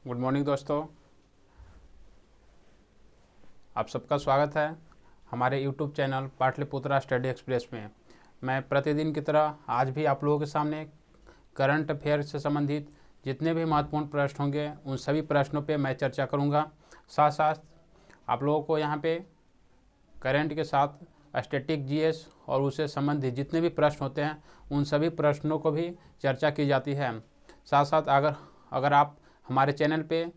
Good morning दोस्तों, आप सबका स्वागत है हमारे YouTube channel Pataliputra study express में। मैं प्रतिदिन की तरह आज भी आप लोगों के सामने करंट अफेयर से संबंधित जितने भी महत्वपूर्ण प्रश्न होंगे उन सभी प्रश्नों पे मैं चर्चा करूंगा। साथ साथ आप लोगों को यहाँ पे करंट के साथ स्टैटिक जीएस और उससे संबंधित जितने भी प्रश्न होते हैं उन सभी प्रश्नों को भी चर्चा की जाती है। साथ साथ अगर आप हमारे चैनल पे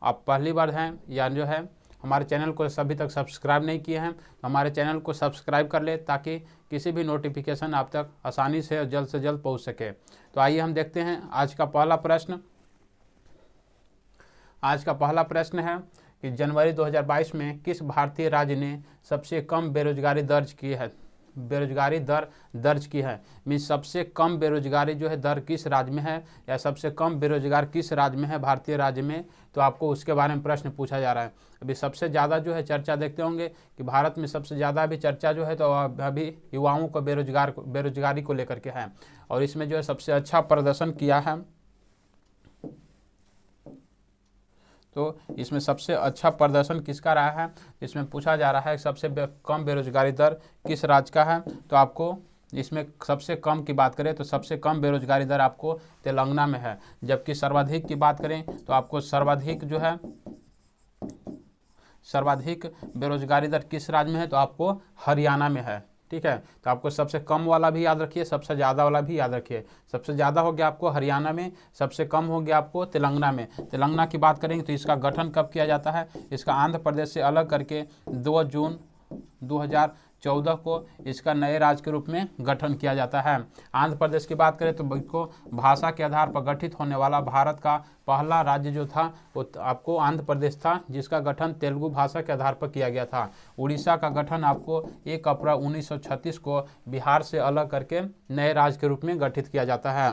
आप पहली बार हैं या जो है हमारे चैनल को अभी तक सब्सक्राइब नहीं किए हैं तो हमारे चैनल को सब्सक्राइब कर ले ताकि किसी भी नोटिफिकेशन आप तक आसानी से जल्द पहुंच सके। तो आइए हम देखते हैं आज का पहला प्रश्न। आज का पहला प्रश्न है कि जनवरी 2022 में किस भारतीय राज्य ने सबसे कम बेरोजगारी दर्ज की है। मीन्स सबसे कम बेरोजगारी जो है दर किस राज्य में है या सबसे कम बेरोजगार किस राज्य में है भारतीय राज्य में, तो आपको उसके बारे में प्रश्न पूछा जा रहा है। अभी सबसे ज़्यादा जो है चर्चा देखते होंगे कि भारत में सबसे ज़्यादा अभी चर्चा जो है तो अभी युवाओं को बेरोजगारी को लेकर के है और इसमें जो है सबसे अच्छा प्रदर्शन किया है। तो इसमें सबसे अच्छा प्रदर्शन किसका रहा है, इसमें पूछा जा रहा है सबसे कम बेरोजगारी दर किस राज्य का है। तो आपको इसमें सबसे कम की बात करें तो सबसे कम बेरोजगारी दर आपको तेलंगाना में है, जबकि सर्वाधिक की बात करें तो आपको सर्वाधिक बेरोजगारी दर किस राज्य में है, तो आपको हरियाणा में है। ठीक है, तो आपको सबसे कम वाला भी याद रखिए, सबसे ज़्यादा वाला भी याद रखिए। सबसे ज़्यादा हो गया आपको हरियाणा में, सबसे कम हो गया आपको तेलंगाना में। तेलंगाना की बात करेंगे तो इसका गठन कब किया जाता है, इसका आंध्र प्रदेश से अलग करके 2 जून 2014 को इसका नए राज्य के रूप में गठन किया जाता है। आंध्र प्रदेश की बात करें तो इसको भाषा के आधार पर गठित होने वाला भारत का पहला राज्य जो था वो आपको आंध्र प्रदेश था, जिसका गठन तेलुगु भाषा के आधार पर किया गया था। उड़ीसा का गठन आपको 1 अप्रैल 1936 को बिहार से अलग करके नए राज्य के रूप में गठित किया जाता है।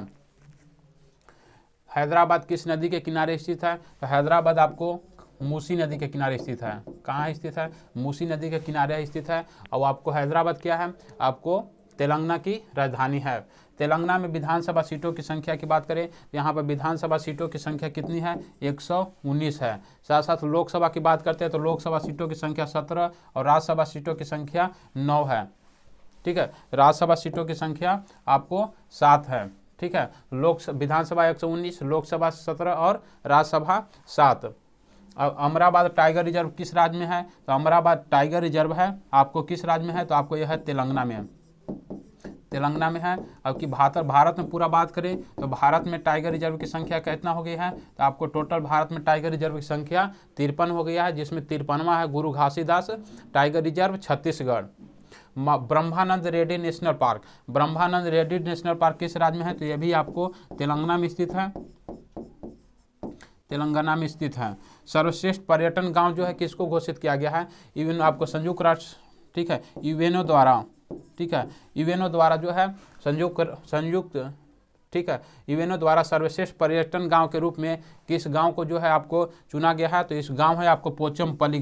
हैदराबाद किस नदी के किनारे स्थित है, तो हैदराबाद आपको मूसी नदी के किनारे स्थित है। कहाँ स्थित है, मूसी नदी के किनारे स्थित है। और आपको हैदराबाद क्या है, आपको तेलंगाना की राजधानी है। तेलंगाना में विधानसभा सीटों की संख्या की बात करें तो यहाँ पर विधानसभा सीटों की संख्या कितनी है, 119 है। साथ साथ लोकसभा की बात करते हैं तो लोकसभा सीटों की संख्या 17 और राज्यसभा सीटों की संख्या 9 है। ठीक है, राज्यसभा सीटों की संख्या आपको 7 है। ठीक है, विधानसभा 119, लोकसभा 17 और राज्यसभा 7। अब अमराबाद टाइगर रिजर्व किस राज्य में है, तो अमराबाद टाइगर रिजर्व है आपको किस राज्य में है, तो आपको यह है तेलंगाना में है। अब कि भारत में पूरा बात करें तो भारत में टाइगर रिजर्व की संख्या कितना हो गई है, तो आपको टोटल भारत में टाइगर रिजर्व की संख्या 53 हो गया है, जिसमें 53वां है गुरु घासीदास टाइगर रिजर्व छत्तीसगढ़। ब्रह्मानंद रेड्डी नेशनल पार्क किस राज्य में है, तो यह भी आपको तेलंगाना में स्थित है। सर्वश्रेष्ठ पर्यटन गांव जो है किसको घोषित किया गया है, इवन आपको संयुक्त राष्ट्र, ठीक है, यूएनओ द्वारा जो है यूएनओ द्वारा सर्वश्रेष्ठ पर्यटन गांव के रूप में किस गांव को जो है आपको चुना गया है, तो इस गांव है आपको पोचमपल्ली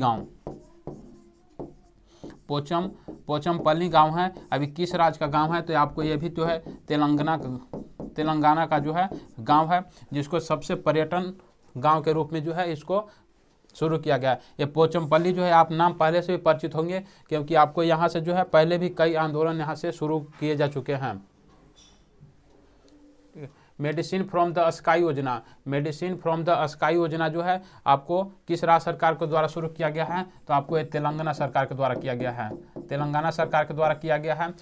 गांव है। अभी किस राज्य का गांव है, तो आपको ये भी तो है तेलंगाना का जो है गांव है, जिसको सबसे पर्यटन गांव के रूप में जो है इसको शुरू किया गया। ये पोचमपल्ली जो है आप नाम पहले से भी परिचित होंगे, क्योंकि आपको यहाँ से जो है पहले भी कई आंदोलन यहाँ से शुरू किए जा चुके हैं। मेडिसिन फ्रॉम द स्काई योजना जो है आपको किस राज्य सरकार के द्वारा शुरू किया गया है, तो आपको ये तेलंगाना सरकार के द्वारा किया गया है।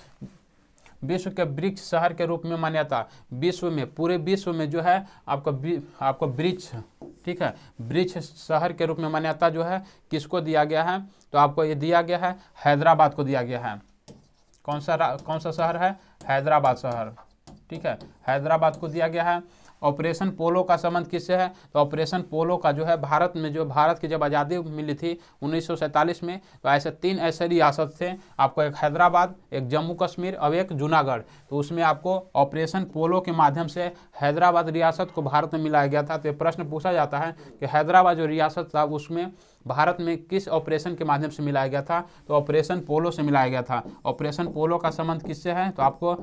विश्व के वृक्ष शहर के रूप में मान्यता, पूरे विश्व में जो है आपको वृक्ष, ठीक है, वृक्ष शहर के रूप में मान्यता जो है किसको दिया गया है, तो आपको ये दिया गया है हैदराबाद को दिया गया है। कौन सा शहर है, हैदराबाद शहर। ठीक है, हैदराबाद को दिया गया है। ऑपरेशन पोलो का संबंध किससे है, तो ऑपरेशन पोलो का जो है भारत की जब आज़ादी मिली थी 1947 में, तो ऐसे 3 ऐसे रियासत थे, आपको एक हैदराबाद, एक जम्मू कश्मीर और एक जूनागढ़। तो उसमें आपको ऑपरेशन पोलो के माध्यम से हैदराबाद रियासत को भारत में मिलाया गया था। तो ये प्रश्न पूछा जाता है कि हैदराबाद जो रियासत था उसमें भारत में किस ऑपरेशन के माध्यम से मिलाया गया था, तो ऑपरेशन पोलो से मिलाया गया था। ऑपरेशन पोलो का संबंध किससे है, तो आपको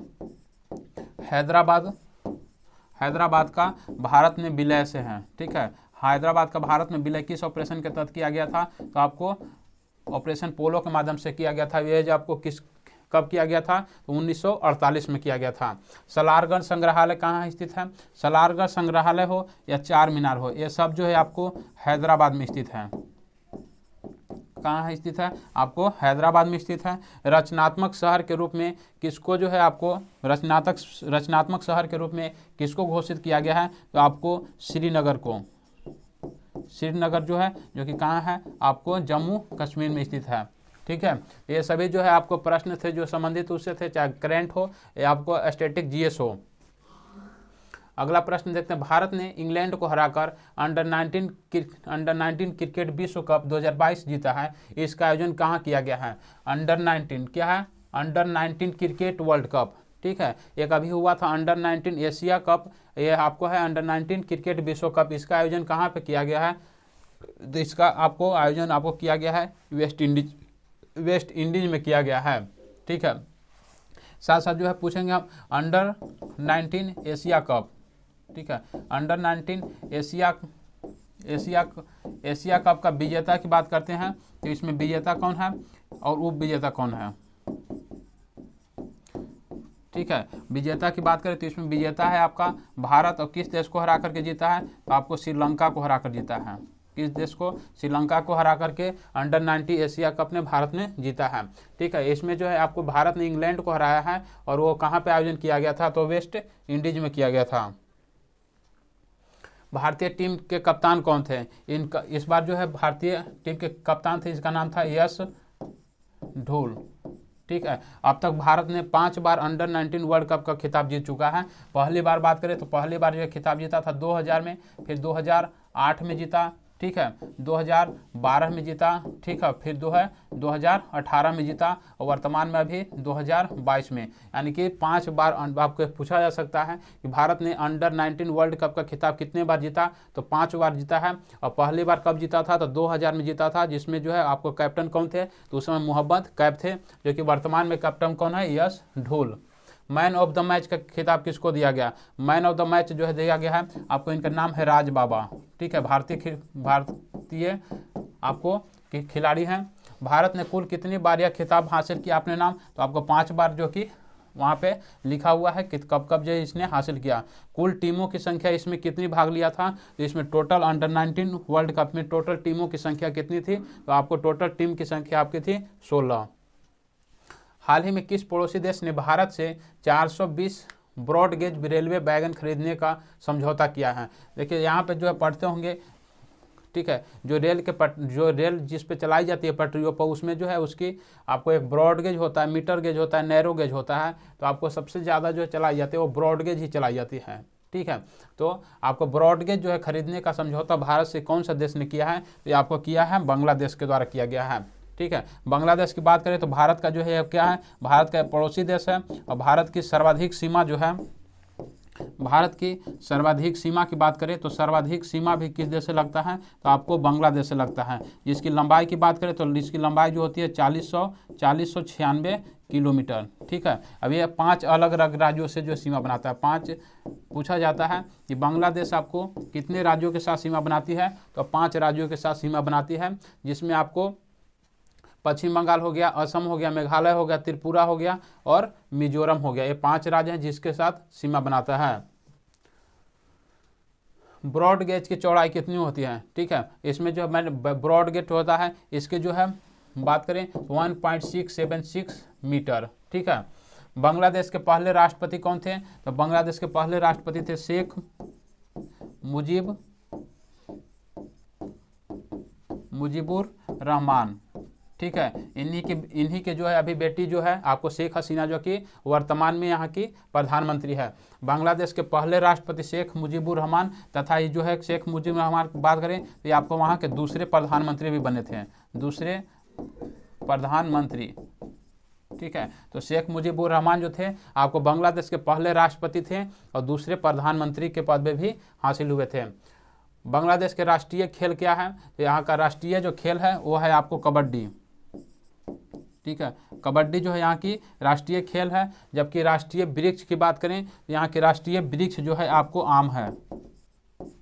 हैदराबाद का भारत में विलय से है। ठीक है, हैदराबाद का भारत में विलय किस ऑपरेशन के तहत किया गया था? तो आपको ऑपरेशन पोलो के माध्यम से किया गया था। ये जो आपको कब किया गया था? तो 1948 में किया गया था। सलारगढ़ संग्रहालय कहाँ स्थित है? सलारगढ़ संग्रहालय हो या चार मीनार हो, ये सब जो है आपको हैदराबाद में स्थित है। कहाँ है स्थित है? आपको हैदराबाद में स्थित है। रचनात्मक शहर के रूप में किसको जो है आपको रचनात्मक शहर के रूप में किसको घोषित किया गया है? तो आपको श्रीनगर को। श्रीनगर जो है, जो कि कहाँ है? आपको जम्मू कश्मीर में स्थित है। ठीक है, ये सभी जो है आपको प्रश्न थे जो संबंधित उससे थे, चाहे करेंट हो या आपको स्टैटिक जीएस हो। अगला प्रश्न देखते हैं। भारत ने इंग्लैंड को हराकर अंडर 19 क्रिकेट विश्व कप 2022 जीता है। इसका आयोजन कहाँ किया गया है? अंडर 19 क्या है? Under 19 cricket world cup. ठीक है, एक अभी हुआ था अंडर 19 एशिया कप, ये आपको है अंडर 19 क्रिकेट विश्व कप। इसका आयोजन कहाँ पे किया गया है? तो इसका आपको आयोजन आपको किया गया है वेस्ट इंडीज में किया गया है। ठीक है, साथ साथ जो है पूछेंगे हम अंडर 19 एशिया कप। ठीक है, अंडर 19 एशिया कप का विजेता की बात करते हैं तो इसमें विजेता कौन है और उप विजेता कौन है? ठीक है, विजेता की बात करें तो इसमें विजेता है आपका भारत, और किस देश को हरा करके जीता है? तो आपको श्रीलंका को हरा कर जीता है। किस देश को? श्रीलंका को हरा करके अंडर 19 एशिया कप ने भारत ने जीता है। ठीक है, इसमें जो है आपको भारत ने इंग्लैंड को हराया है, और वो कहाँ पे आयोजन किया गया था? तो वेस्ट इंडीज में किया गया था। भारतीय टीम के कप्तान कौन थे? इस बार जो है भारतीय टीम के कप्तान थे, इसका नाम था यश ढूल। ठीक है, अब तक भारत ने 5 बार अंडर 19 वर्ल्ड कप का खिताब जीत चुका है। पहली बार बात करें तो पहली बार जो खिताब जीता था 2000 में, फिर 2008 में जीता। ठीक है, 2012 में जीता। ठीक है, फिर 2018 में जीता, और वर्तमान में अभी 2022 में, यानी कि 5 बार आपको पूछा जा सकता है कि भारत ने अंडर 19 वर्ल्ड कप का खिताब कितने बार जीता? तो 5 बार जीता है। और पहली बार कब जीता था? तो 2000 में जीता था, जिसमें जो है आपको कैप्टन कौन थे? तो उस समय मोहम्मद कैफ थे, जो कि वर्तमान में कैप्टन कौन है? यश ढूल। मैन ऑफ द मैच का खिताब किसको दिया गया? मैन ऑफ द मैच जो है दिया गया है आपको, इनका नाम है राज बाबा। ठीक है, भारतीय आपको खिलाड़ी हैं। भारत ने कुल कितनी बार यह खिताब हासिल किया अपने नाम? तो आपको 5 बार जो कि वहाँ पे लिखा हुआ है कि कब कब जो इसने हासिल किया। कुल टीमों की संख्या इसमें कितनी भाग लिया था? तो इसमें टोटल अंडर 19 वर्ल्ड कप में टोटल टीमों की संख्या कितनी थी? तो आपको टोटल टीम की संख्या आपकी थी 16। हाल ही में किस पड़ोसी देश ने भारत से 420 ब्रॉड गेज रेलवे वैगन खरीदने का समझौता किया है? देखिए यहाँ पे जो है पढ़ते होंगे। ठीक है, जो रेल जिस पे चलाई जाती है पटरियों पर, उसमें जो है उसकी आपको एक ब्रॉड गेज होता है, मीटर गेज होता है, नैरो गेज होता है। तो आपको सबसे ज़्यादा जो चलाई जाती है वो ब्रॉड गेज ही चलाई जाती है। ठीक है, तो आपको ब्रॉड गेज जो है खरीदने का समझौता भारत से कौन सा देश ने किया है? तो ये आपको किया है बांग्लादेश के द्वारा किया गया है। ठीक है, बांग्लादेश की बात करें तो भारत का जो है क्या है? भारत का पड़ोसी देश है, और भारत की सर्वाधिक सीमा जो है, भारत की सर्वाधिक सीमा की बात करें तो सर्वाधिक सीमा भी किस देश से लगता है? तो आपको बांग्लादेश से लगता है। जिसकी लंबाई की बात करें तो इसकी लंबाई जो होती है 4096 किलोमीटर। ठीक है, अब ये 5 अलग अलग राज्यों से जो सीमा बनाता है। 5 पूछा जाता है कि बांग्लादेश आपको कितने राज्यों के साथ सीमा बनाती है? तो 5 राज्यों के साथ सीमा बनाती है, जिसमें आपको पश्चिम बंगाल हो गया, असम हो गया, मेघालय हो गया, त्रिपुरा हो गया और मिजोरम हो गया। ये 5 राज्य हैं जिसके साथ सीमा बनाता है। ब्रॉड गेज की चौड़ाई कितनी होती है? ठीक है, इसमें जो ब्रॉड गेज होता है इसके जो है बात करें 1.676 मीटर। ठीक है, बांग्लादेश के पहले राष्ट्रपति कौन थे? तो बांग्लादेश के पहले राष्ट्रपति थे शेख मुजीबुर रहमान। ठीक है, इन्हीं के जो है अभी बेटी जो है आपको शेख हसीना, जो कि वर्तमान में यहाँ की प्रधानमंत्री है। बांग्लादेश के पहले राष्ट्रपति शेख मुजीबुर रहमान, तथा ये जो है शेख मुजीबुर रहमान की बात करें तो ये आपको वहाँ के दूसरे प्रधानमंत्री भी बने थे, दूसरे प्रधानमंत्री। ठीक है, तो शेख मुजीबुर रहमान जो थे आपको बांग्लादेश के पहले राष्ट्रपति थे और दूसरे प्रधानमंत्री के पद में भी हासिल हुए थे। बांग्लादेश के राष्ट्रीय खेल क्या है? तो यहाँ का राष्ट्रीय जो खेल है वो है आपको कबड्डी। ठीक है, कबड्डी जो है यहाँ की राष्ट्रीय खेल है। जबकि राष्ट्रीय वृक्ष की बात करें तो यहाँ के राष्ट्रीय वृक्ष जो है आपको आम है।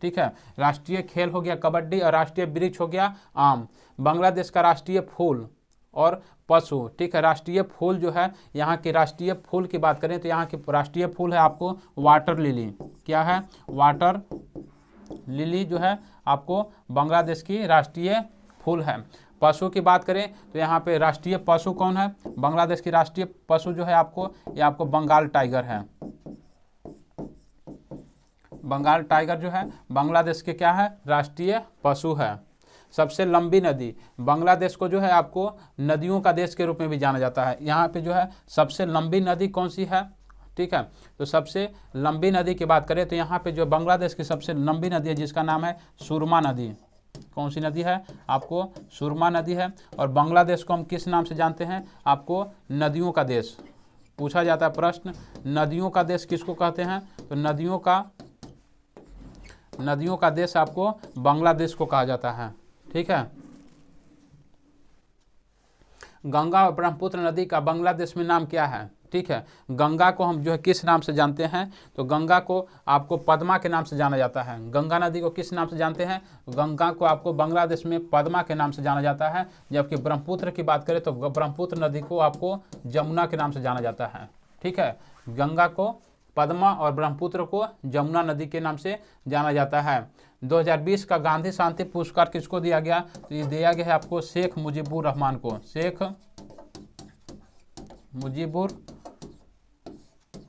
ठीक है। राष्ट्रीय खेल हो गया कबड्डी और राष्ट्रीय वृक्ष हो गया आम। बांग्लादेश का राष्ट्रीय फूल और पशु, ठीक है। राष्ट्रीय फूल जो है, यहाँ के राष्ट्रीय फूल की बात करें तो यहाँ के राष्ट्रीय फूल है आपको वाटर लिली। क्या है? वाटर लिली जो है आपको बांग्लादेश की राष्ट्रीय फूल है। पशु की बात करें तो यहाँ पे राष्ट्रीय पशु कौन है? बांग्लादेश की राष्ट्रीय पशु जो है आपको, ये आपको बंगाल टाइगर है। बंगाल टाइगर जो है बांग्लादेश के क्या है? राष्ट्रीय पशु है। सबसे लंबी नदी, बांग्लादेश को जो है आपको नदियों का देश के रूप में भी जाना जाता है। यहाँ पे जो है सबसे लंबी नदी कौन सी है? ठीक है, तो सबसे लंबी नदी की बात करें तो यहाँ पे जो बांग्लादेश की सबसे लंबी नदी है जिसका नाम है सुरमा नदी। कौन सी नदी है? आपको सुरमा नदी है। और बांग्लादेश को हम किस नाम से जानते हैं? आपको नदियों का देश। पूछा जाता है प्रश्न, नदियों का देश किसको कहते हैं? तो नदियों का देश आपको बांग्लादेश को कहा जाता है। ठीक है। गंगा और ब्रह्मपुत्र नदी का बांग्लादेश में नाम क्या है? ठीक है, गंगा को हम जो है किस नाम से जानते हैं? तो गंगा को आपको पद्मा के नाम से जाना जाता है। गंगा नदी को किस नाम से जानते हैं? गंगा को आपको बांग्लादेश में पद्मा के नाम से जाना जाता है। जबकि ब्रह्मपुत्र की बात करें तो ब्रह्मपुत्र नदी को आपको जमुना के नाम से जाना जाता है। ठीक है, गंगा को पद्मा और ब्रह्मपुत्र को जमुना नदी के नाम से जाना जाता है। 2020 का गांधी शांति पुरस्कार किसको दिया गया? तो ये दिया गया है आपको शेख मुजीबुर रहमान को। शेख मुजीबुर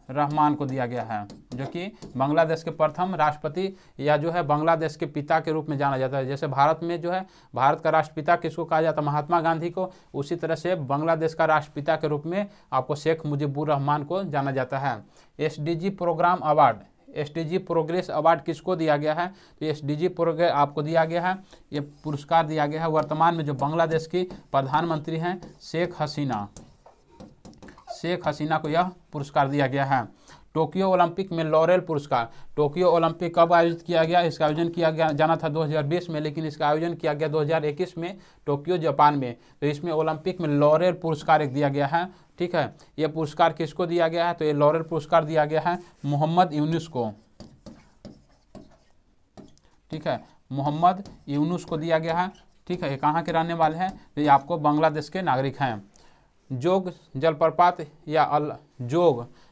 रहमान को दिया गया है, जो कि बांग्लादेश के प्रथम राष्ट्रपति या जो है बांग्लादेश के पिता के रूप में जाना जाता है। जैसे भारत में जो है भारत का राष्ट्रपिता किसको कहा जाता है? महात्मा गांधी को। उसी तरह से बांग्लादेश का राष्ट्रपिता के रूप में आपको शेख मुजीबुर रहमान को जाना जाता है। SDG programme award, SDG progress award किसको दिया गया है? तो SDG प्रोग्रेस आपको दिया गया है, ये पुरस्कार दिया गया है वर्तमान में जो बांग्लादेश की प्रधानमंत्री हैं शेख हसीना को यह पुरस्कार दिया गया है। टोक्यो ओलंपिक में लॉरेल पुरस्कार, टोक्यो ओलंपिक कब आयोजित किया गया? इसका आयोजन किया गया जाना था 2020 में, लेकिन इसका आयोजन किया गया 2021 में टोक्यो जापान में। तो इसमें ओलंपिक में लॉरेल पुरस्कार एक दिया गया है। ठीक है, ये पुरस्कार किसको दिया गया है? तो ये लॉरेल पुरस्कार दिया गया है मोहम्मद यूनुस को। ठीक है, मोहम्मद यूनुस को दिया गया है। ठीक है, ये कहाँ के रहने वाले हैं? तो ये आपको बांग्लादेश के नागरिक हैं। जोग जलप्रपात या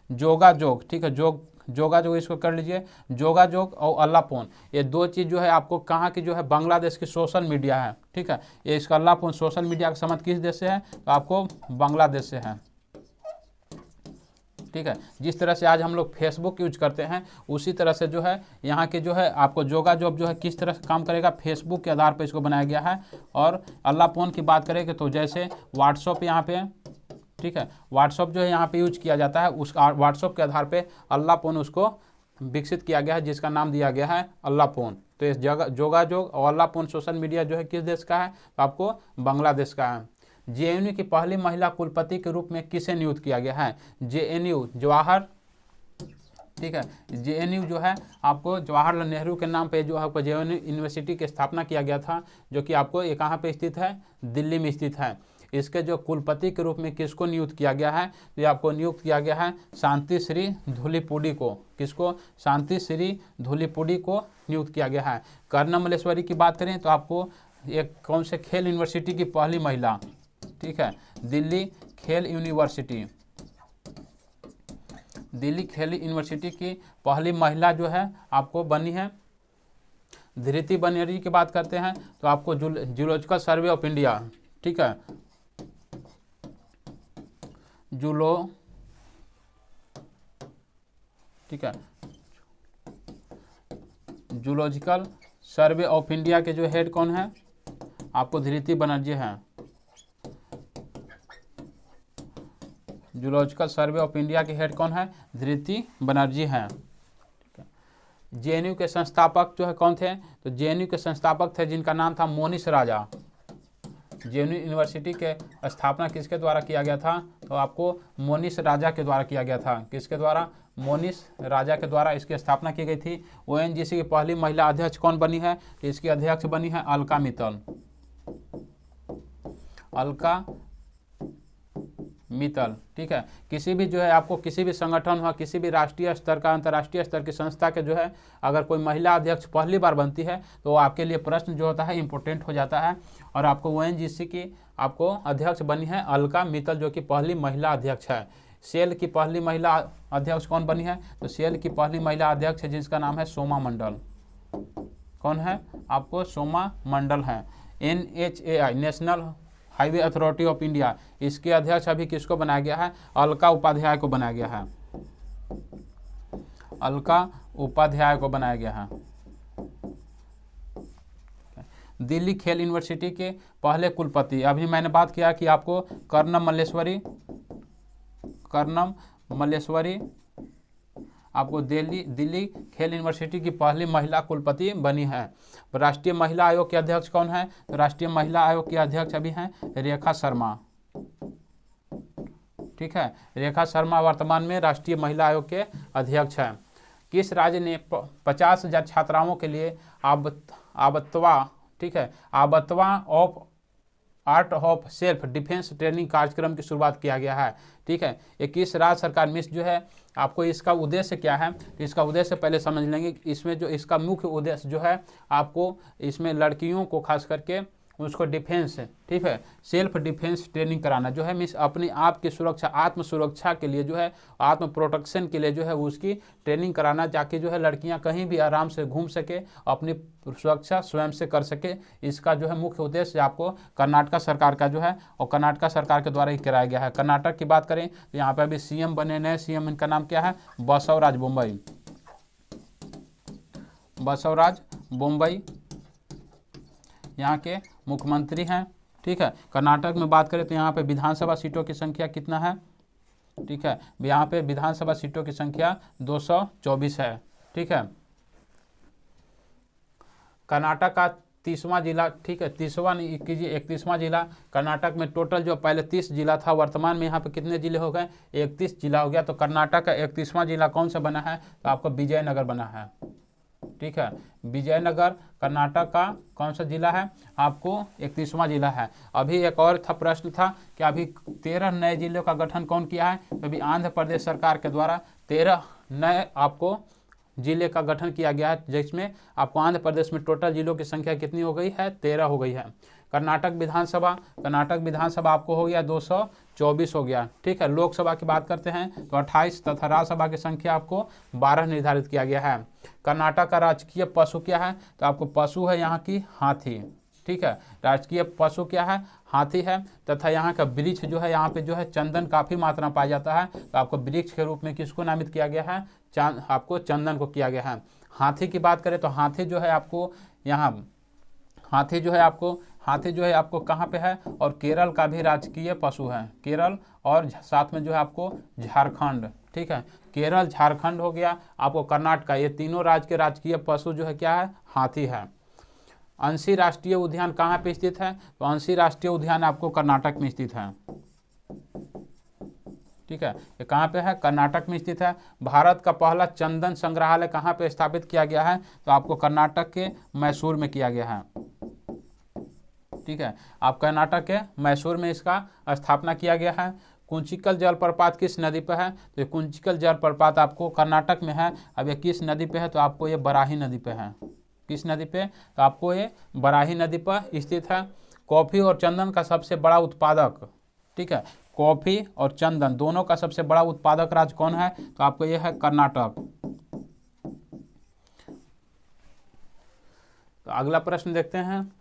जोगा जोग, ठीक है, जोगा जोग इसको कर लीजिए। जोगा जोग और अल्लापोन, ये दो चीज़ जो है आपको कहाँ की जो है बांग्लादेश की सोशल मीडिया है। ठीक है, ये इसका अल्लापोन सोशल मीडिया का संबंध किस देश से है? तो आपको बांग्लादेश से है। ठीक है, जिस तरह से आज हम लोग फेसबुक यूज करते हैं उसी तरह से जो है यहाँ के जो है आपको जोगा जोग जो है किस तरह से काम करेगा? फेसबुक के आधार पर इसको बनाया गया है। और अल्लापोन की बात करेंगे तो जैसे व्हाट्सअप यहाँ पे, ठीक है, व्हाट्सअप जो है यहाँ पे यूज किया जाता है, उस व्हाट्सअप के आधार पे अल्लापोन उसको विकसित किया गया है जिसका नाम दिया गया है अल्लापोन। तो इस जगह जोगा जोग और अल्लापोन सोशल मीडिया जो है किस देश का है? तो आपको बांग्लादेश का है। JNU की पहली महिला कुलपति के रूप में किसे नियुक्त किया गया है? JNU जवाहर, ठीक है, JNU जो है आपको जवाहरलाल नेहरू के नाम पे जो आपको JNU यूनिवर्सिटी की स्थापना किया गया था, जो कि आपको ये कहाँ पे स्थित है? दिल्ली में स्थित है। इसके जो कुलपति के रूप में किसको नियुक्त किया गया है? तो ये आपको नियुक्त किया गया है शांति श्री धूलीपुड़ी को। किसको? शांति श्री धूलीपुड़ी को नियुक्त किया गया है। कर्णम मल्लेश्वरी की बात करें तो आपको एक कौन से खेल यूनिवर्सिटी की पहली महिला? ठीक है, दिल्ली खेल यूनिवर्सिटी, दिल्ली खेल यूनिवर्सिटी की पहली महिला जो है आपको बनी है धृति बनर्जी की बात करते हैं तो आपको जूलॉजिकल सर्वे ऑफ इंडिया, ठीक है, ठीक है, जूलॉजिकल सर्वे ऑफ इंडिया के जो हेड कौन है? आपको धृति बनर्जी हैं। जूलॉजिकल सर्वे ऑफ इंडिया के हेड कौन है? धृति बनर्जी हैं। JNU के संस्थापक जो है कौन थे? तो JNU के संस्थापक थे जिनका नाम था मोनिश राजा। JNU यूनिवर्सिटी के स्थापना किसके द्वारा किया गया था? तो आपको मोनिश राजा के द्वारा किया गया था। किसके द्वारा? मोनिश राजा के द्वारा इसकी स्थापना की गई थी। ONGC की पहली महिला अध्यक्ष कौन बनी है? तो इसकी अध्यक्ष बनी है अलका मित्तल। अलका मित्तल। ठीक है, किसी भी जो है आपको किसी भी संगठन हुआ, किसी भी राष्ट्रीय स्तर का, अंतर्राष्ट्रीय स्तर की संस्था के जो है अगर कोई महिला अध्यक्ष पहली बार बनती है तो आपके लिए प्रश्न जो होता है इम्पोर्टेंट हो जाता है। और आपको ONGC की आपको अध्यक्ष बनी है अलका मित्तल, जो कि पहली महिला अध्यक्ष है। सेल की पहली महिला अध्यक्ष कौन बनी है? तो सेल की पहली महिला अध्यक्ष है जिसका नाम है सोमा मंडल। कौन है? आपको सोमा मंडल है। NHAI national highway authority of India, इसके अध्यक्ष अभी किसको बनाया गया है? अलका उपाध्याय को बनाया गया है। अलका उपाध्याय को बनाया गया है। दिल्ली खेल यूनिवर्सिटी के पहले कुलपति, अभी मैंने बात किया कि आपको कर्णम मल्लेश्वरी आपको दिल्ली खेल यूनिवर्सिटी की पहली महिला कुलपति बनी है। राष्ट्रीय महिला आयोग के अध्यक्ष कौन है? तो राष्ट्रीय महिला आयोग के अध्यक्ष अभी हैं रेखा शर्मा। ठीक है, रेखा शर्मा वर्तमान में राष्ट्रीय महिला आयोग के अध्यक्ष हैं। किस राज्य ने 50,000 छात्राओं के लिए आबतवा of art of self defence training कार्यक्रम की शुरुआत किया गया है। ठीक है, ये किस राज्य सरकार में जो है आपको इसका उद्देश्य क्या है? तो इसका उद्देश्य पहले समझ लेंगे। इसमें जो इसका मुख्य उद्देश्य जो है आपको इसमें लड़कियों को खास करके उसको डिफेंस, ठीक है, सेल्फ डिफेंस ट्रेनिंग कराना जो है मीन्स अपने आप की सुरक्षा, आत्म सुरक्षा के लिए जो है, आत्म प्रोटेक्शन के लिए जो है उसकी ट्रेनिंग कराना, ताकि जो है लड़कियां कहीं भी आराम से घूम सके, अपनी सुरक्षा स्वयं से कर सके। इसका जो है मुख्य उद्देश्य आपको कर्नाटक सरकार का जो है, और कर्नाटक सरकार के द्वारा ही कराया गया है। कर्नाटक की बात करें तो यहाँ पर अभी CM बने, नए CM इनका नाम क्या है? बसवराज बोम्मई यहाँ के मुख्यमंत्री हैं। ठीक है, कर्नाटक में बात करें तो यहाँ पे विधानसभा सीटों की संख्या कितना है? ठीक है, यहाँ पे विधानसभा सीटों की संख्या 224 है। ठीक है, कर्नाटक का 30वां जिला, ठीक है, 30वां नहीं कीजिए, 31वां जिला कर्नाटक में। टोटल जो पहले 30 जिला था, वर्तमान में यहाँ पे कितने जिले हो गए? 31 जिला हो गया। तो कर्नाटक का 31वां जिला कौन सा बना है? तो आपको विजयनगर बना है। ठीक है, विजयनगर कर्नाटक का कौन सा जिला है? आपको 31वां जिला है। अभी एक और था प्रश्न था कि अभी 13 नए जिलों का गठन कौन किया है? तो अभी आंध्र प्रदेश सरकार के द्वारा 13 नए आपको जिले का गठन किया गया है, जिसमें आपको आंध्र प्रदेश में टोटल जिलों की संख्या कितनी हो गई है? 13 हो गई है। कर्नाटक विधानसभा आपको हो गया 224 हो गया। ठीक है, लोकसभा की बात करते हैं तो 28 तथा राज्यसभा की संख्या आपको 12 निर्धारित किया गया है। कर्नाटक का राजकीय पशु क्या है? तो आपको पशु है यहाँ की हाथी। ठीक है, राजकीय पशु क्या है? हाथी है। तथा यहाँ का वृक्ष जो है, यहाँ पे जो है चंदन काफ़ी मात्रा में पाया जाता है, तो आपको वृक्ष के रूप में किसको नामित किया गया है? आपको चंदन को किया गया है। हाथी की बात करें तो हाथी जो है आपको यहाँ, हाथी जो है आपको कहाँ पे है? और केरल का भी राजकीय पशु है, केरल और साथ में जो है आपको झारखंड। ठीक है, केरल झारखंड हो गया, आपको कर्नाटक, ये तीनों राज्य के राजकीय पशु जो है क्या है? हाथी है। अंशी राष्ट्रीय उद्यान कहाँ पे स्थित है? तो अंशी राष्ट्रीय उद्यान आपको कर्नाटक में स्थित है। ठीक है, ये कहाँ पे है? कर्नाटक में स्थित है। भारत का पहला चंदन संग्रहालय कहाँ पे स्थापित किया गया है? तो आपको कर्नाटक के मैसूर में किया गया है। ठीक है, आप कर्नाटक के मैसूर में इसका स्थापना किया गया है। कुंचिकल जलप्रपात किस नदी पर है? तो कुंचिकल जलप्रपात आपको कर्नाटक में है। अब ये किस नदी पे है? तो आपको ये बराही नदी पे है। किस नदी पे? तो आपको ये बराही नदी पर स्थित है। कॉफ़ी और चंदन का सबसे बड़ा उत्पादक, ठीक है, कॉफ़ी और चंदन दोनों का सबसे बड़ा उत्पादक राज्य कौन है? तो आपको ये है कर्नाटक। तो अगला प्रश्न देखते हैं।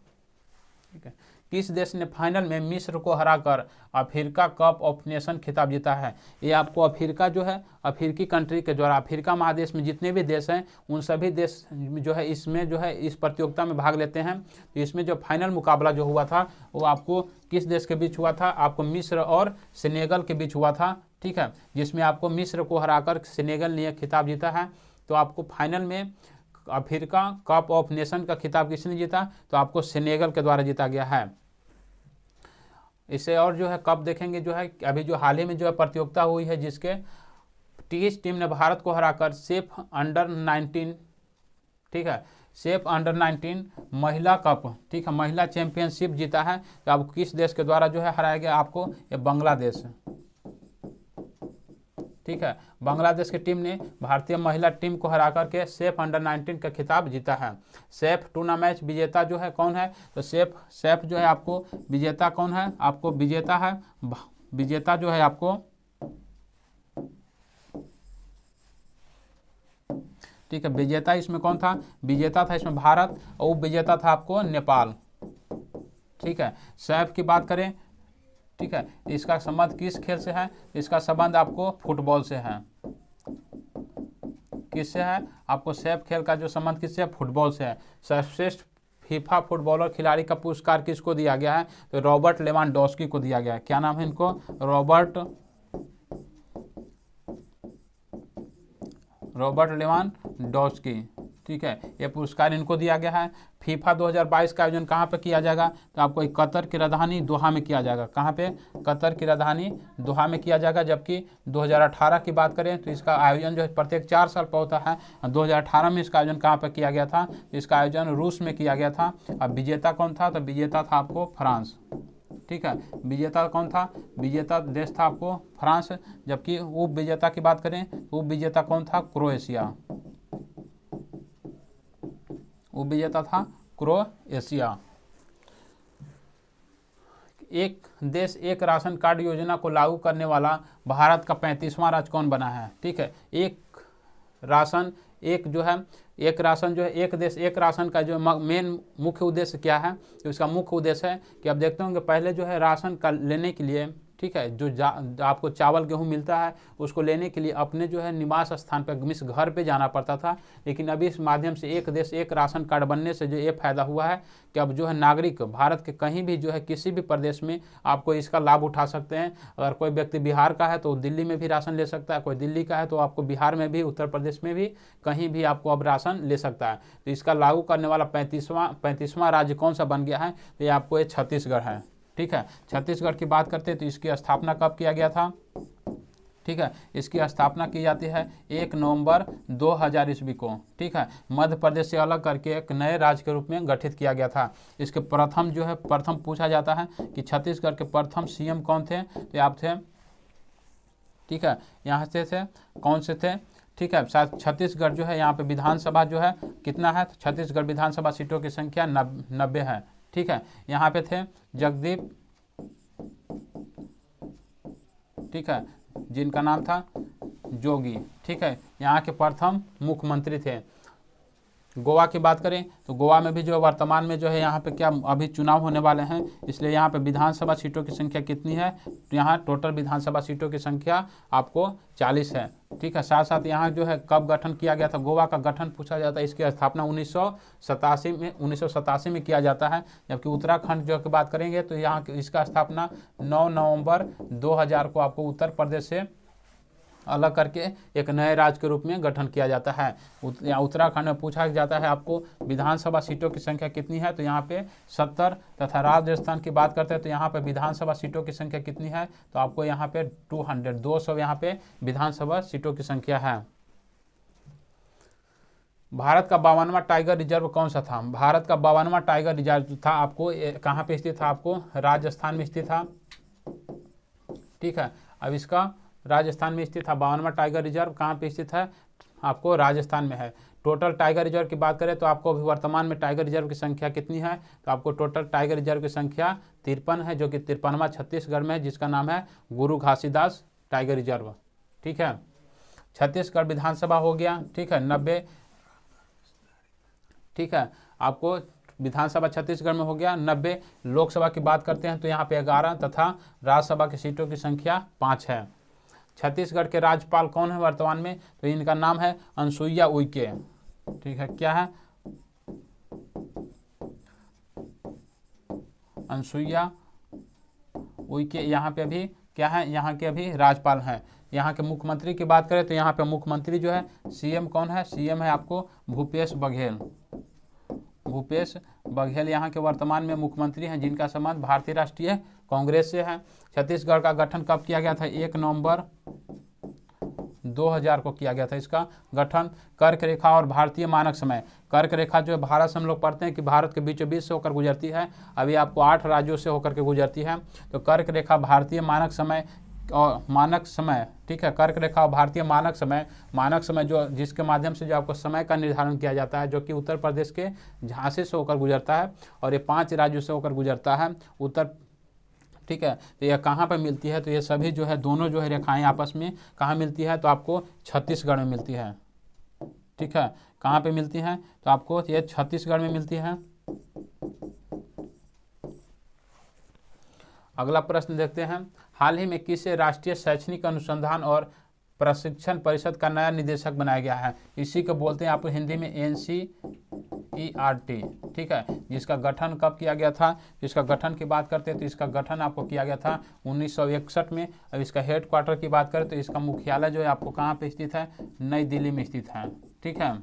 ठीक है, किस देश ने फाइनल में मिस्र को हराकर अफ्रीका कप ऑफ नेशन खिताब जीता है? ये आपको अफ्रीका जो है, अफ्रीकी कंट्री के द्वारा, अफ्रीका महादेश में जितने भी देश हैं उन सभी देश जो है इसमें जो है इस प्रतियोगिता में भाग लेते हैं। तो इसमें जो फाइनल मुकाबला जो हुआ था वो आपको किस देश के बीच हुआ था? आपको मिस्र और सेनेगल के बीच हुआ था। ठीक है, जिसमें आपको मिस्र को हराकर सेनेगल ने खिताब जीता है। तो आपको फाइनल में अफ्रीका कप ऑफ नेशन का खिताब किसने जीता? तो आपको सेनेगल के द्वारा जीता गया है। इसे और जो है कप देखेंगे, जो है अभी जो हाल ही में जो है प्रतियोगिता हुई है जिसके 30 टीम ने भारत को हराकर सेफ अंडर 19, ठीक है, सेफ अंडर 19 महिला कप, ठीक है, महिला चैंपियनशिप जीता है। तो आपको किस देश के द्वारा जो है हराया गया? आपको ये बांग्लादेश। ठीक है। बांग्लादेश की टीम ने भारतीय महिला टीम को हरा करके सेफ अंडर-19 का खिताब जीता है। सेफ टूर्नामेंट विजेता जो है कौन है, तो सेफ जो है आपको विजेता कौन है, आपको विजेता है, विजेता जो है आपको, ठीक है, विजेता इसमें कौन था, विजेता था इसमें भारत और उप विजेता था आपको नेपाल। ठीक है, सैफ की बात करें, ठीक है, इसका संबंध किस खेल से है, इसका संबंध आपको फुटबॉल से है। किससे है, आपको सैफ खेल का जो संबंध किससे है, फुटबॉल से है। सर्वश्रेष्ठ फीफा फुटबॉलर खिलाड़ी का पुरस्कार किसको दिया गया है, तो रॉबर्ट लेवांडोव्स्की को दिया गया है। क्या नाम है इनको, रॉबर्ट लेवांडोव्स्की। ठीक है, ये पुरस्कार इनको दिया गया है। फीफा 2022 का आयोजन कहाँ पे किया जाएगा, तो आपको कतर की राजधानी दोहा में किया जाएगा। कहाँ पे, कतर की राजधानी दोहा में किया जाएगा। जबकि 2018 की बात करें तो इसका आयोजन जो है प्रत्येक 4 साल पर होता है। 2018 में इसका आयोजन कहाँ पर किया गया था, तो इसका आयोजन रूस में किया गया था। अब विजेता कौन था, तो विजेता था आपको फ्रांस। ठीक है, विजेता कौन था, विजेता देश था आपको फ्रांस। जबकि उप विजेता की बात करें तो उप विजेता कौन था, क्रोएशिया। उप विजेता था क्रोएशिया। एक देश एक राशन कार्ड योजना को लागू करने वाला भारत का 35वां राज्य कौन बना है। ठीक है, एक देश एक राशन का जो मेन मुख्य उद्देश्य क्या है, तो इसका मुख्य उद्देश्य है कि आप देखते होंगे पहले जो है राशन का लेने के लिए, ठीक है, जो आपको चावल गेहूं मिलता है उसको लेने के लिए अपने जो है निवास स्थान पर मिस घर पे जाना पड़ता था। लेकिन अभी इस माध्यम से एक देश एक राशन कार्ड बनने से जो ये फायदा हुआ है कि अब जो है नागरिक भारत के कहीं भी जो है किसी भी प्रदेश में आपको इसका लाभ उठा सकते हैं। अगर कोई व्यक्ति बिहार का है तो दिल्ली में भी राशन ले सकता है, कोई दिल्ली का है तो आपको बिहार में भी, उत्तर प्रदेश में भी, कहीं भी आपको अब राशन ले सकता है। तो इसका लागू करने वाला 35वां राज्य कौन सा बन गया है, तो ये आपको ये छत्तीसगढ़ है। ठीक है, छत्तीसगढ़ की बात करते हैं तो इसकी स्थापना कब किया गया था। ठीक है, इसकी स्थापना की जाती है 1 नवंबर 2000 ईस्वी को। ठीक है, मध्य प्रदेश से अलग करके एक नए राज्य के रूप में गठित किया गया था। इसके प्रथम पूछा जाता है कि छत्तीसगढ़ के प्रथम सीएम कौन थे, तो आप थे, ठीक है, यहाँ से थे, कौन से थे, ठीक है, छत्तीसगढ़ जो है यहाँ पे विधानसभा जो है कितना है, तो छत्तीसगढ़ विधानसभा सीटों की संख्या 90 है। ठीक है, यहाँ पे थे जगदीप, ठीक है, जिनका नाम था जोगी। ठीक है, यहाँ के प्रथम मुख्यमंत्री थे। गोवा की बात करें तो गोवा में भी जो वर्तमान में जो है यहाँ पे क्या अभी चुनाव होने वाले हैं, इसलिए यहाँ पे विधानसभा सीटों की संख्या कितनी है, तो यहाँ टोटल विधानसभा सीटों की संख्या आपको 40 है। ठीक है, साथ साथ यहाँ जो है कब गठन किया गया था, गोवा का गठन पूछा जाता है। इसकी स्थापना 1987 में किया जाता है। जबकि उत्तराखंड जो की बात करेंगे तो यहाँ इसका स्थापना 9 नवंबर 2000 को आपको उत्तर प्रदेश से अलग करके एक नए राज्य के रूप में गठन किया जाता है। उत्तराखंड में पूछा जाता है आपको विधानसभा सीटों की संख्या कितनी है, तो यहाँ पे 70, तथा राजस्थान की बात करते हैं तो यहाँ पे विधानसभा सीटों की संख्या कितनी है, तो आपको यहाँ पे 200 यहाँ पे विधानसभा सीटों की संख्या है। भारत का 52वां टाइगर रिजर्व कौन सा था, भारत का 52वां टाइगर रिजर्व था आपको कहाँ पे स्थित था, आपको राजस्थान में स्थित था। ठीक है, अब इसका राजस्थान में स्थित था 52वां टाइगर रिजर्व, कहाँ पे स्थित है, आपको राजस्थान में है। टोटल टाइगर रिजर्व की बात करें तो आपको अभी वर्तमान में टाइगर रिजर्व की संख्या कितनी है, तो आपको टोटल टाइगर रिजर्व की संख्या 53 है, जो कि 53वां छत्तीसगढ़ में है, जिसका नाम है गुरु घासीदास टाइगर रिजर्व। ठीक है, छत्तीसगढ़ विधानसभा हो गया, ठीक है, 90, ठीक है, आपको विधानसभा छत्तीसगढ़ में हो गया 90। लोकसभा की बात करते हैं तो यहाँ पे 11 तथा राज्यसभा की सीटों की संख्या 5 है। छत्तीसगढ़ के राज्यपाल कौन है वर्तमान में, तो इनका नाम है अनसुईया उइके। ठीक है, क्या है, अनसुईया उइके यहाँ पे अभी क्या है, यहाँ के अभी राज्यपाल हैं। यहाँ के मुख्यमंत्री की बात करें तो यहाँ पे मुख्यमंत्री जो है सीएम कौन है, सीएम है आपको भूपेश बघेल। भूपेश बघेल यहाँ के वर्तमान में मुख्यमंत्री हैं, जिनका संबंध भारतीय राष्ट्रीय कांग्रेस से है। छत्तीसगढ़ का गठन कब किया गया था, 1 नवंबर 2000 को किया गया था इसका गठन। कर्क रेखा और भारतीय मानक समय, कर्क रेखा जो है भारत से हम लोग पढ़ते हैं कि भारत के बीचों बीच से होकर गुजरती है, अभी आपको 8 राज्यों से होकर के गुजरती है। तो कर्क रेखा भारतीय मानक समय और मानक समय, ठीक है, कर्क रेखा और भारतीय मानक समय जो जिसके माध्यम से जो आपको समय का निर्धारण किया जाता है, जो कि उत्तर प्रदेश के झांसी से होकर गुजरता है और ये 5 राज्यों से होकर गुजरता है उत्तर, ठीक है। तो यह कहाँ पर मिलती है, तो ये सभी जो है दोनों जो है रेखाएं आपस में कहाँ मिलती है, तो आपको छत्तीसगढ़ में मिलती है, ठीक है। कहाँ पे मिलती हैं, तो आपको ये छत्तीसगढ़ में मिलती है। अगला प्रश्न देखते हैं, हाल ही में किस राष्ट्रीय शैक्षणिक अनुसंधान और प्रशिक्षण परिषद का नया निदेशक बनाया गया है। इसी को बोलते हैं आपको हिंदी में NCERT, ठीक है, जिसका गठन कब किया गया था। इसका गठन की बात करते हैं तो इसका गठन आपको किया गया था 1961 में। अब इसका हेडक्वार्टर की बात करें तो इसका मुख्यालय जो है आपको कहाँ पे स्थित है, नई दिल्ली में स्थित है, ठीक है।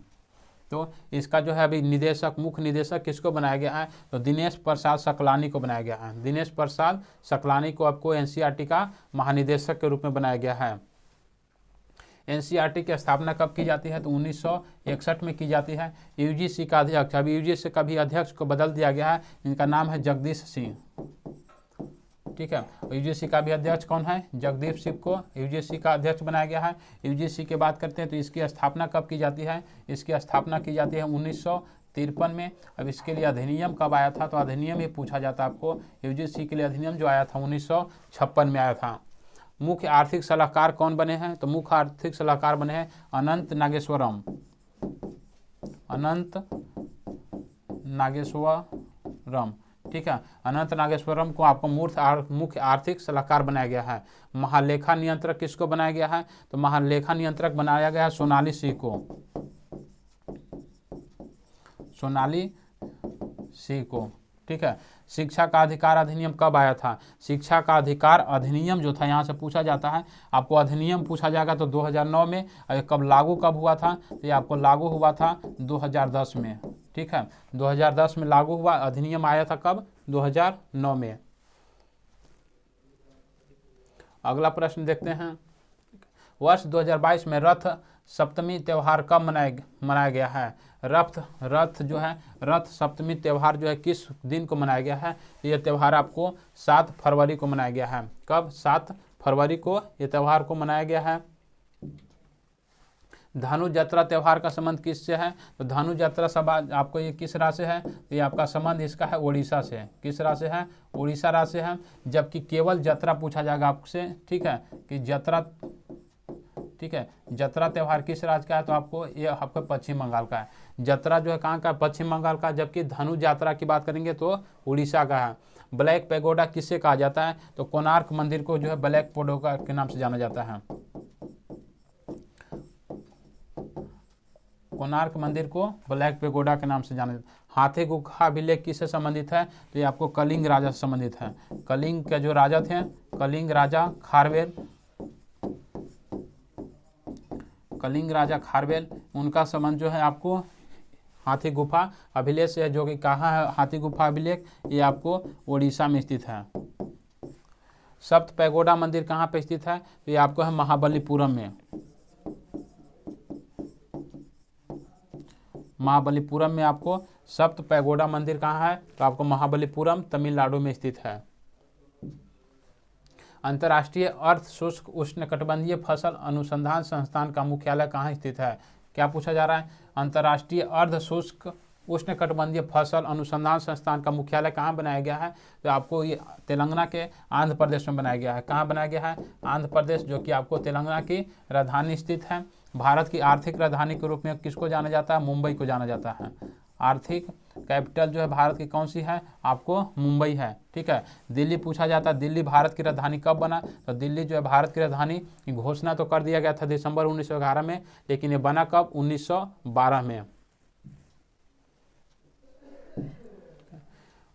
तो इसका जो है अभी निदेशक, मुख्य निदेशक किसको बनाया गया है, तो दिनेश प्रसाद सकलानी को बनाया गया है। दिनेश प्रसाद सकलानी को आपको NCERT का महानिदेशक के रूप में बनाया गया है। NCERT की स्थापना कब की जाती है, तो 1961 में की जाती है। UGC का अध्यक्ष, अभी UGC का भी अध्यक्ष को बदल दिया गया है, इनका नाम है जगदीश सिंह, ठीक है। UGC का भी अध्यक्ष कौन है, जगदीप सिंह को UGC का अध्यक्ष बनाया गया है। UGC की बात करते हैं तो इसकी स्थापना कब की जाती है, इसकी स्थापना की जाती है 1953 में। अब इसके लिए अधिनियम कब आया था, तो अधिनियम ही पूछा जाता है आपको। UGC के लिए अधिनियम जो आया था 1956 में आया था। मुख्य आर्थिक सलाहकार कौन बने हैं, तो मुख्य आर्थिक सलाहकार बने हैं अनंत नागेश्वरम, अनंत नागेश्वरम, ठीक है। अनंत नागेश्वरम को आपको मुख्य आर्थिक सलाहकार बनाया गया है। महालेखा नियंत्रक किसको बनाया गया है, तो महालेखा नियंत्रक बनाया गया है सोनाली सिंह को, सोनाली सिंह को, ठीक है। शिक्षा का अधिकार अधिनियम कब आया था, शिक्षा का अधिकार अधिनियम जो था, यहाँ से पूछा जाता है आपको, अधिनियम पूछा जाएगा तो 2009 में। कब लागू कब हुआ था, तो ये आपको लागू हुआ था 2010 में, ठीक है। 2010 में लागू हुआ, अधिनियम आया था कब, 2009 में। अगला प्रश्न देखते हैं, वर्ष 2022 में रथ सप्तमी त्यौहार कब मनाया गया है। रथ जो है, रथ सप्तमी त्यौहार जो है किस दिन को मनाया गया है, तो यह त्यौहार आपको 7 फरवरी को मनाया गया है। कब, 7 फरवरी को ये त्यौहार को मनाया गया है। धनु यात्रा त्यौहार का संबंध किससे है, तो धनु यात्रा सब आपको ये किस राज्य से है, तो ये आपका संबंध इसका है उड़ीसा से। किस राज्य से है, उड़ीसा राज्य से है। जबकि केवल यात्रा पूछा जाएगा आपसे, ठीक है, कि यात्रा, ठीक है, जतरा त्यौहार किस राज्य का है, तो आपको ये आपको पश्चिम बंगाल का है। जतरा जो है कहाँ का, पश्चिम बंगाल का। जबकि धनु यात्रा की बात करेंगे तो उड़ीसा का है। ब्लैक पैगोडा किससे कहा जाता है, तो कोणार्क मंदिर को जो है ब्लैक पैगोडा के नाम से जाना जाता है। कोणार्क मंदिर को ब्लैक पैगोडा के नाम से जाना जाता है। हाथी गुफा अभिलेख किससे संबंधित है, तो ये आपको कलिंग राजा से संबंधित है। कलिंग के जो राजा थे, कलिंग राजा खारवेल, कलिंग राजा खारवेल, उनका संबंध जो है आपको हाथी गुफा अभिलेख से है, जो कि कहाँ है हाथी गुफा अभिलेख, ये आपको उड़ीसा में स्थित है। सप्त पैगोडा मंदिर कहाँ पे स्थित है, तो ये आपको है महाबलीपुरम में। महाबलीपुरम में आपको सप्त पैगोडा मंदिर कहाँ है, तो आपको महाबलीपुरम तमिलनाडु में स्थित है। अंतर्राष्ट्रीय अर्ध शुष्क उष्णकटिबंधीय फसल अनुसंधान संस्थान का मुख्यालय कहाँ स्थित है। क्या पूछा जा रहा है, अंतर्राष्ट्रीय अर्ध शुष्क उष्णकटिबंधीय फसल अनुसंधान संस्थान का मुख्यालय कहाँ बनाया गया है, तो आपको ये तेलंगाना के आंध्र प्रदेश में बनाया गया है। कहाँ बनाया गया है, आंध्र प्रदेश, जो कि आपको तेलंगाना की राजधानी स्थित है। भारत की आर्थिक राजधानी के रूप में किसको जाना जाता है, मुंबई को जाना जाता है। आर्थिक कैपिटल जो है भारत की कौन सी है, आपको मुंबई है, ठीक है। दिल्ली पूछा जाता है, दिल्ली भारत की राजधानी कब बना, तो दिल्ली जो है भारत की राजधानी की घोषणा तो कर दिया गया था दिसंबर 1911 में, लेकिन ये बना कब, 1912 में।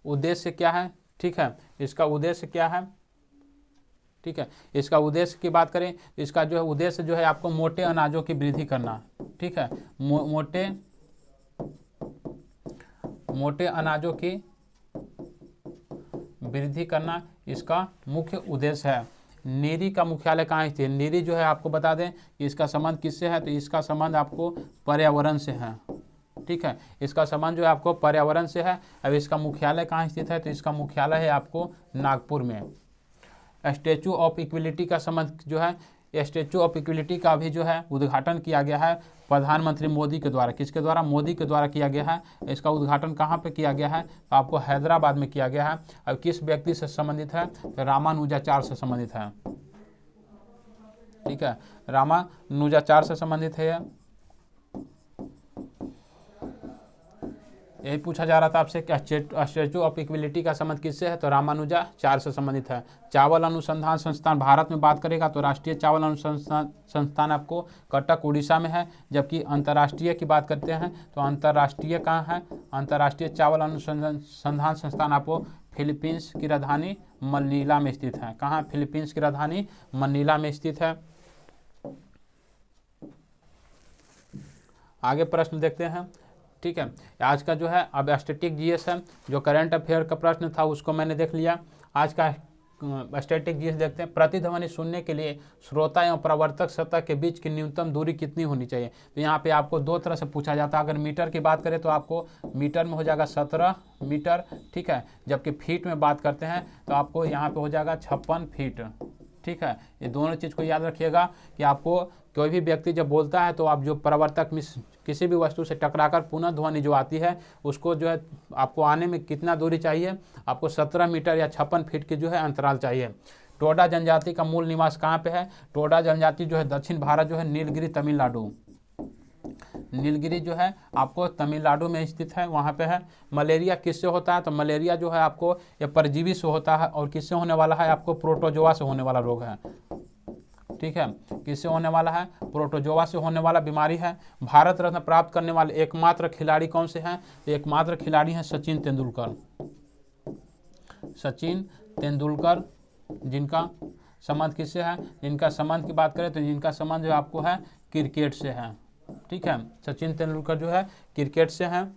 उद्देश्य क्या है, ठीक है, इसका उद्देश्य क्या है, ठीक है। इसका उद्देश्य की बात करें, इसका जो है उद्देश्य जो है आपको मोटे अनाजों की वृद्धि करना, ठीक है। मोटे अनाजों की वृद्धि करना इसका मुख्य उद्देश्य है। नीरी का मुख्यालय कहाँ स्थित है, नीरी जो है आपको बता दें कि इसका संबंध किससे है, तो इसका संबंध आपको पर्यावरण से है, ठीक है। इसका संबंध जो है आपको पर्यावरण से है। अब इसका मुख्यालय कहाँ स्थित है, तो इसका मुख्यालय है आपको नागपुर में। स्टैचू ऑफ इक्विलिटी का संबंध जो है, स्टैचू ऑफ इक्विलिटी का भी जो है उद्घाटन किया गया है प्रधानमंत्री मोदी के द्वारा। किसके द्वारा? मोदी के द्वारा किया गया है। इसका उद्घाटन कहाँ पे किया गया है? तो आपको हैदराबाद में किया गया है। अब किस व्यक्ति से संबंधित है? तो रामानुजाचार्य से संबंधित है। ठीक है, रामानुजाचार्य से संबंधित है। यही पूछा जा रहा था आपसे कि स्टैचू ऑफ इक्विलिटी का संबंध किससे है? तो रामानुजाचार्य से संबंधित है। चावल अनुसंधान संस्थान भारत में बात करेगा तो राष्ट्रीय चावल अनुसंधान संस्थान आपको कटक उड़ीसा में है। जबकि अंतर्राष्ट्रीय की बात करते हैं तो अंतर्राष्ट्रीय कहाँ है? अंतर्राष्ट्रीय चावल अनुसंधान संस्थान आपको फिलीपींस की राजधानी मनीला में स्थित है। कहाँ? फिलीपींस की राजधानी मनीला में स्थित है। आगे प्रश्न देखते हैं। ठीक है, आज का जो है अब स्टैटिक जीएस है, जो करंट अफेयर का प्रश्न था उसको मैंने देख लिया। आज का स्टैटिक जीएस देखते हैं। प्रतिध्वनि सुनने के लिए श्रोता एवं प्रवर्तक सतह के बीच की न्यूनतम दूरी कितनी होनी चाहिए? तो यहाँ पे आपको दो तरह से पूछा जाता है। अगर मीटर की बात करें तो आपको मीटर में हो जाएगा 17 मीटर। ठीक है, जबकि फीट में बात करते हैं तो आपको यहाँ पे हो जाएगा 56 फीट। ठीक है, ये दोनों चीज़ को याद रखिएगा कि आपको कोई भी व्यक्ति जब बोलता है तो आप जो प्रवर्तक में किसी भी वस्तु से टकराकर पुनः ध्वनि जो आती है उसको जो है आपको आने में कितना दूरी चाहिए? आपको 17 मीटर या 56 फीट की जो है अंतराल चाहिए। टोडा जनजाति का मूल निवास कहाँ पे है? टोडा जनजाति जो है दक्षिण भारत जो है नीलगिरी तमिलनाडु, नीलगिरी जो है आपको तमिलनाडु में स्थित है, वहाँ पे है। मलेरिया किससे होता है? तो मलेरिया जो है आपको ये परजीवी से होता है। और किससे होने वाला है? आपको प्रोटोजोआ से होने वाला रोग है। ठीक है, किससे होने वाला है? प्रोटोजोआ से होने वाला बीमारी है। भारत रत्न प्राप्त करने वाले एकमात्र खिलाड़ी कौन से हैं? तो एकमात्र खिलाड़ी हैं सचिन तेंदुलकर। सचिन तेंदुलकर, जिनका संबंध किससे है? जिनका संबंध की बात करें तो जिनका संबंध जो आपको है क्रिकेट से है। ठीक है, सचिन तेंदुलकर जो है क्रिकेट से हैं।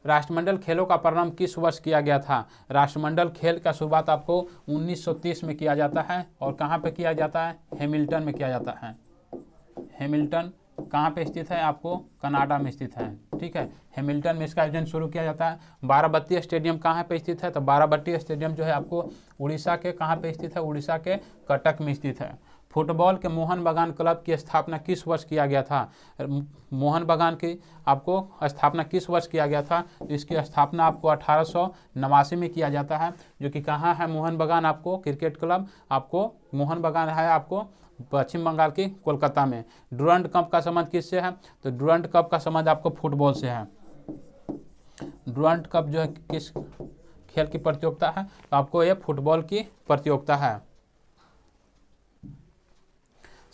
राष्ट्रमंडल खेलों का प्रारंभ किस वर्ष किया गया था? राष्ट्रमंडल खेल का शुरुआत आपको 1930 में किया जाता है। और कहाँ पे किया जाता है? हैमिल्टन में किया जाता है। हैमिल्टन कहाँ पे स्थित है? आपको कनाडा में स्थित है। ठीक है, हैमिल्टन में इसका आयोजन शुरू किया जाता है। बाराबत्ती स्टेडियम कहाँ पे स्थित है? तो बाराबत्ती स्टेडियम जो है आपको उड़ीसा के कहाँ पे स्थित है? उड़ीसा के कटक में स्थित है। फुटबॉल के मोहन बागान क्लब की स्थापना किस वर्ष किया गया था? मोहन बागान की आपको स्थापना किस वर्ष किया गया था? इसकी स्थापना आपको 1889 में किया जाता है। जो कि कहाँ है मोहन बागान? आपको क्रिकेट क्लब आपको मोहन बागान है आपको पश्चिम बंगाल की कोलकाता में। डुरंड कप का संबंध किससे है? तो डुरंड कप का संबंध आपको फुटबॉल से है। डुरंड कप जो है किस खेल की प्रतियोगिता है? तो आपको ये फुटबॉल की प्रतियोगिता है।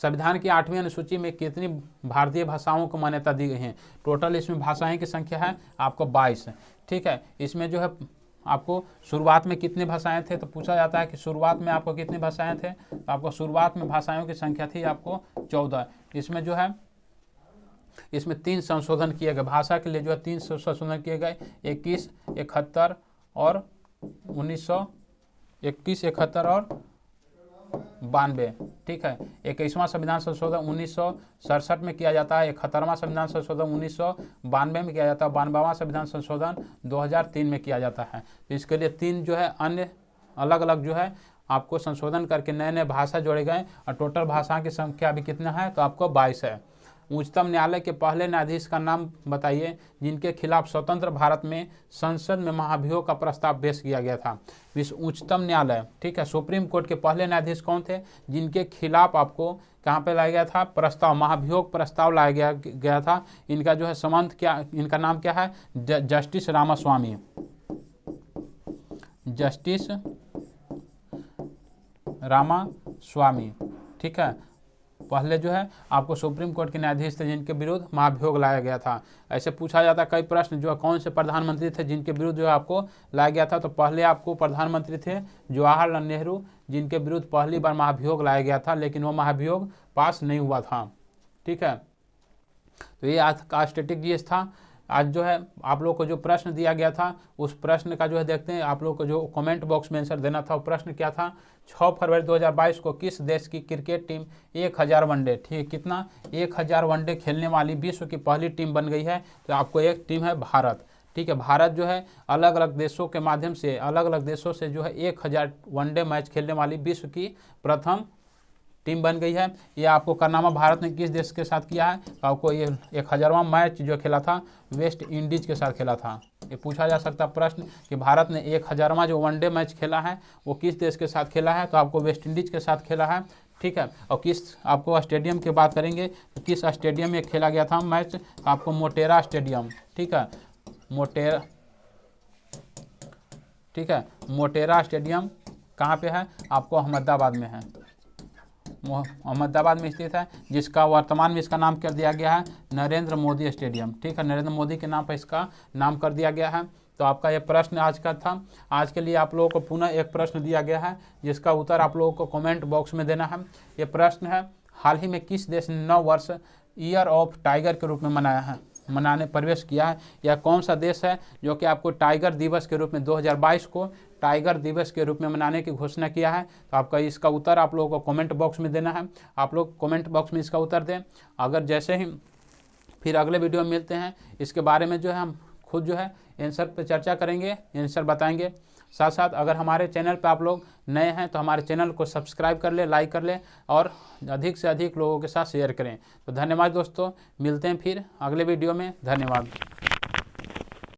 संविधान की 8वीं अनुसूची में कितनी भारतीय भाषाओं को मान्यता दी गई है? टोटल इसमें भाषाएं की संख्या है आपको 22। ठीक है, इसमें जो है आपको शुरुआत में कितनी भाषाएं थे? तो पूछा जाता है कि शुरुआत में आपको कितनी भाषाएं थे? तो आपको शुरुआत में भाषाओं की संख्या थी आपको 14। इसमें जो है इसमें 3 संशोधन किए गए। भाषा के लिए जो है 3 संशोधन किए गए, 21, 71 और 1921, 71 और 92। ठीक है, 21वां संविधान संशोधन 1967 में किया जाता है। 71वां संविधान संशोधन 1992 में किया जाता है। 92वां संविधान संशोधन 2003 में किया जाता है। तो इसके लिए 3 जो है अन्य अलग अलग जो है आपको संशोधन करके नए नए भाषा जोड़े गए। और टोटल भाषा की संख्या अभी कितना है? तो आपको 22 है। उच्चतम न्यायालय के पहले न्यायाधीश का नाम बताइए जिनके खिलाफ स्वतंत्र भारत में संसद में महाभियोग का प्रस्ताव पेश किया गया था। विश्व उच्चतम न्यायालय, ठीक है, सुप्रीम कोर्ट के पहले न्यायाधीश कौन थे जिनके खिलाफ आपको कहाँ पे लाया गया था? प्रस्ताव, महाभियोग प्रस्ताव लाया गया था। इनका जो है संबंध क्या, इनका नाम क्या है? जस्टिस रामास्वामी। जस्टिस रामास्वामी। ठीक है, पहले जो है आपको सुप्रीम कोर्ट के न्यायाधीश थे जिनके विरुद्ध महाभियोग लाया गया था। ऐसे पूछा जाता है कई प्रश्न जो है कौन से प्रधानमंत्री थे जिनके विरुद्ध जो है आपको लाया गया था? तो पहले आपको प्रधानमंत्री थे जवाहरलाल नेहरू, जिनके विरुद्ध पहली बार महाभियोग लाया गया था, लेकिन वो महाभियोग पास नहीं हुआ था। ठीक है, तो ये आज का स्टैटिक जीएस था। आज जो है आप लोग को जो प्रश्न दिया गया था उस प्रश्न का जो है देखते हैं। आप लोग को जो कमेंट बॉक्स में आंसर देना था वो प्रश्न क्या था? 6 फरवरी 2022 को किस देश की क्रिकेट टीम 1000 वनडे, ठीक, कितना 1000 वनडे खेलने वाली विश्व की पहली टीम बन गई है? तो आपको एक टीम है भारत। ठीक है, भारत जो है अलग अलग देशों के माध्यम से, अलग अलग देशों से जो है 1000 वनडे मैच खेलने वाली विश्व की प्रथम टीम बन गई है। ये आपको कारनामा भारत ने किस देश के साथ किया है, तो आपको ये 1000वां मैच जो खेला था वेस्ट इंडीज के साथ खेला था। ये पूछा जा सकता प्रश्न कि भारत ने 1000वां जो वनडे मैच खेला है वो किस देश के साथ खेला है, तो आपको वेस्ट इंडीज के साथ खेला है। ठीक है, और किस आपको स्टेडियम की बात करेंगे तो किस स्टेडियम में खेला गया था मैच, तो आपको मोटेरा स्टेडियम। ठीक है, मोटेरा, ठीक है, मोटेरा स्टेडियम कहाँ पे है, आपको अहमदाबाद में है, अहमदाबाद में स्थित है, जिसका वर्तमान में इसका नाम कर दिया गया है नरेंद्र मोदी स्टेडियम। ठीक है, नरेंद्र मोदी के नाम पर इसका नाम कर दिया गया है। तो आपका ये प्रश्न आज का था। आज के लिए आप लोगों को पुनः एक प्रश्न दिया गया है जिसका उत्तर आप लोगों को कमेंट बॉक्स में देना है। ये प्रश्न है, हाल ही में किस देश ने नव वर्ष ईयर ऑफ टाइगर के रूप में मनाने प्रवेश किया है, या कौन सा देश है जो कि आपको टाइगर दिवस के रूप में 2022 को टाइगर दिवस के रूप में मनाने की घोषणा किया है। तो आपका इसका उत्तर आप लोगों को कमेंट बॉक्स में देना है। आप लोग कमेंट बॉक्स में इसका उत्तर दें। अगर जैसे ही फिर अगले वीडियो में मिलते हैं, इसके बारे में जो है हम खुद जो है आंसर पे चर्चा करेंगे, आंसर बताएंगे। साथ साथ अगर हमारे चैनल पे आप लोग नए हैं तो हमारे चैनल को सब्सक्राइब कर ले, लाइक कर ले और अधिक से अधिक लोगों के साथ शेयर करें। तो धन्यवाद दोस्तों, मिलते हैं फिर अगले वीडियो में। धन्यवाद।